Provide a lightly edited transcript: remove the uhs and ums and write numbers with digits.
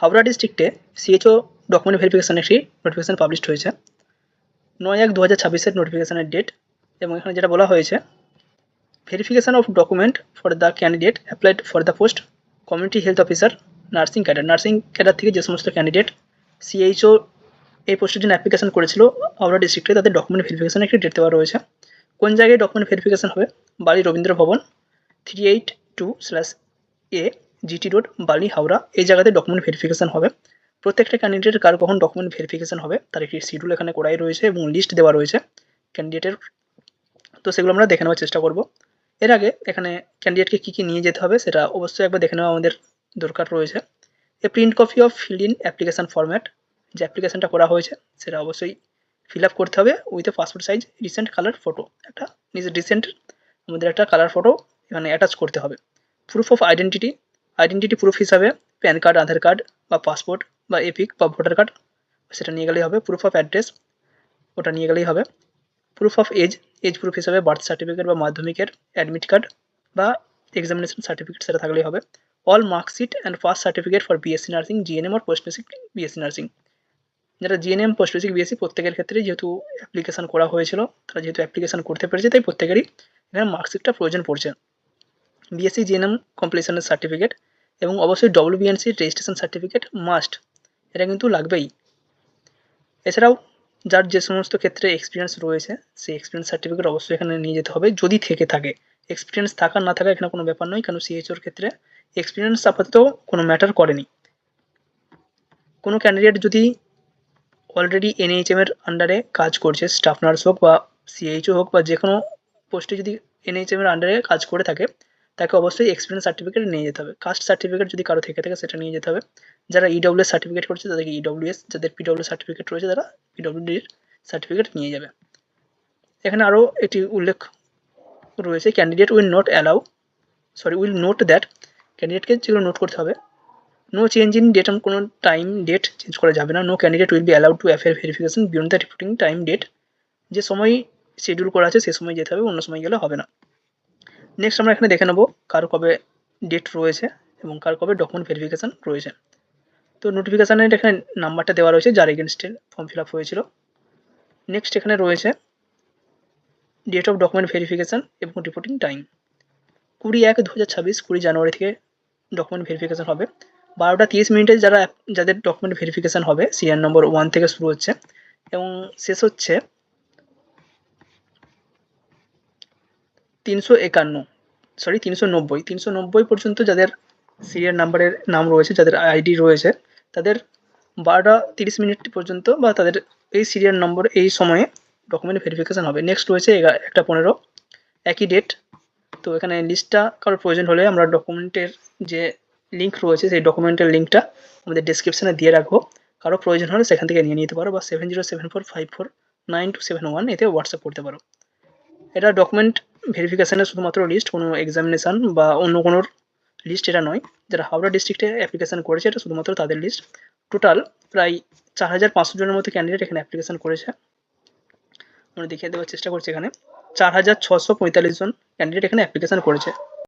হাওড়া ডিস্ট্রিক্টে CHO document verification একটি notification published হয়েছে 9/1/2026 নোটিফিকেশনের ডেট। এবং এখানে যেটা বলা হয়েছে, verification of document for the candidate applied for the post community health officer nursing cadre থেকে যে সমস্ত ক্যান্ডিডেট সিএইচও এই পোস্টের জন্য অ্যাপ্লিকেশন করেছিল হাওড়া ডিস্ট্রিক্টে, তাদের ডকুমেন্ট ভেরিফিকেশনের একটি ডেট দেওয়া রয়েছে। কোন জায়গায় ডকুমেন্ট ভেরিফিকেশন হবে? বালি রবীন্দ্র ভবন 382/A জিটি রোড, বালি, হাওড়া, এই জায়গাতে ডকুমেন্ট ভেরিফিকেশন হবে। প্রত্যেকটা ক্যান্ডিডেটের কার কখন ডকুমেন্ট ভেরিফিকেশন হবে তার একটি শিডিউল এখানে করাই রয়েছে এবং লিস্ট দেওয়া রয়েছে ক্যান্ডিডেটের। তো সেগুলো আমরা দেখে নেওয়ার চেষ্টা করব। এর আগে এখানে ক্যান্ডিডেটকে কী কী নিয়ে যেতে হবে সেটা অবশ্যই একবার দেখে নেওয়া আমাদের দরকার রয়েছে। A print copy of field in application format, যে অ্যাপ্লিকেশনটা করা হয়েছে সেটা অবশ্যই ফিল আপ করতে হবে with a passport size recent colour photo, একটা নিজের রিসেন্ট আমাদের একটা কালার ফটো এখানে অ্যাটাচ করতে হবে। প্রুফ অফ আইডেন্টিটি প্রুফ হিসাবে প্যান কার্ড, আধার কার্ড বা পাসপোর্ট বা এপিক বা ভোটার কার্ড সেটা নিয়ে গেলেই হবে। প্রুফ অফ অ্যাড্রেস ওটা নিয়ে গেলেই হবে। প্রুফ অফ এজ প্রুফ হিসাবে বার্থ সার্টিফিকেট বা মাধ্যমিকের অ্যাডমিট কার্ড বা এক্সামিনেশন সার্টিফিকেট সেটা থাকলেই হবে। All marksheet and pass certificate for BSc nursing, GNM আর পোস্ট বেসিক বিএসসি নার্সিং। যারা জিএনএম পোস্ট বেসিক বিএসসি প্রত্যেকের ক্ষেত্রে যেহেতু অ্যাপ্লিকেশন করা হয়েছিল, তারা যেহেতু অ্যাপ্লিকেশন করতে পেরেছে তাই প্রত্যেকেরই এখানে মার্কশিটটা প্রয়োজন পড়ছে। বিএসসি জিএনএম কমপ্লিশনের সার্টিফিকেট এবং অবশ্যই ডব্লিউবিএনসি রেজিস্ট্রেশন সার্টিফিকেট মাস্ট, এটা কিন্তু লাগবেই। এছাড়াও যার যে সমস্ত ক্ষেত্রে এক্সপিরিয়েন্স রয়েছে সেই এক্সপিরিয়েন্স সার্টিফিকেট অবশ্যই এখানে নিয়ে যেতে হবে যদি থেকে থাকে। এক্সপিরিয়েন্স থাকা না থাকা এখানে কোনো ব্যাপার নয়, কারণ সিএইচওর ক্ষেত্রে এক্সপিরিয়েন্স আপাতত কোনো ম্যাটার করেনি। কোনো ক্যান্ডিডেট যদি অলরেডি এনএইচএম এর আন্ডারে কাজ করছে, স্টাফ নার্স হোক বা সিএইচও হোক বা যে কোনো পোস্টে যদি এনএইচএম এর আন্ডারে কাজ করে থাকে, তাকে অবশ্যই এক্সপিরিয়েন্স সার্টিফিকেট নিয়ে যেতে হবে। কাস্ট সার্টিফিকেট যদি কারো থেকে থাকে সেটা নিয়ে যেতে হবে। যারা ইডব্লিউএস সার্টিফিকেট করছে তাদেরকে ইডব্লিউএস, যাদের পিডব্লিউ সার্টিফিকেট রয়েছে তারা পিডব্লিউডির সার্টিফিকেট নিয়ে যাবে। এখানে আরও এটি উল্লেখ রয়েছে, ক্যান্ডিডেট উইল নোট দ্যাট, ক্যান্ডিডেটকে যেগুলো নোট করতে হবে, নো চেঞ্জ ইন ডেট, কোনো টাইম ডেট চেঞ্জ করা যাবে না। No candidate will be allowed to affair verification beyond the reporting time date, যে সময় শিডিউল করা আছে সে সময় যেতে হবে, অন্য সময় গেলে হবে না। নেক্সট আমরা এখানে দেখে নেব কার কবে ডেট রয়েছে এবং কার কবে ডকুমেন্ট ভেরিফিকেশান রয়েছে। তো নোটিফিকেশানের এখানে নাম্বারটা দেওয়া রয়েছে যার এগেনস্টে ফর্ম ফিল আপ হয়েছিল। নেক্সট এখানে রয়েছে ডেট অফ ডকুমেন্ট ভেরিফিকেশান এবং রিপোর্টিং টাইম। 20/1/2026 20 জানুয়ারি থেকে ডকুমেন্ট ভেরিফিকেশান হবে। 12টা 30 যাদের ডকুমেন্ট ভেরিফিকেশান হবে সিরিয়াল নম্বর 1 থেকে শুরু হচ্ছে এবং শেষ হচ্ছে 390 পর্যন্ত যাদের সিরিয়াল নাম্বারের নাম রয়েছে, যাদের আইডি রয়েছে, তাদের 12টা 30 পর্যন্ত বা তাদের এই সিরিয়াল নম্বর এই সময়ে ডকুমেন্ট ভেরিফিকেশান হবে। নেক্সট রয়েছে 1টা 15 একই ডেট। তো এখানে লিস্টটা কারোর প্রয়োজন হলে আমরা ডকুমেন্টের যে লিঙ্ক রয়েছে সেই ডকুমেন্টের লিঙ্কটা আমাদের ডেসক্রিপশানে দিয়ে রাখবো। কারো প্রয়োজন হলে সেখান থেকে নিয়ে নিতে পারো বা 7074549271 এতে হোয়াটসঅ্যাপ করতে পারো। এটা ডকুমেন্ট ভেরিফিকেশানের শুধুমাত্র লিস্ট, কোনো এক্সামিনেশান বা অন্য কোনো লিস্ট এটা নয়। যারা হাওড়া ডিস্ট্রিক্টে অ্যাপ্লিকেশান করেছে এটা শুধুমাত্র তাদের লিস্ট। টোটাল প্রায় 4500 জনের মতো ক্যান্ডিডেট এখানে অ্যাপ্লিকেশান করেছে। আমরা দেখিয়ে দেওয়ার চেষ্টা করছি, এখানে 4645 জন ক্যান্ডিডেট এখানে অ্যাপ্লিকেশান করেছে।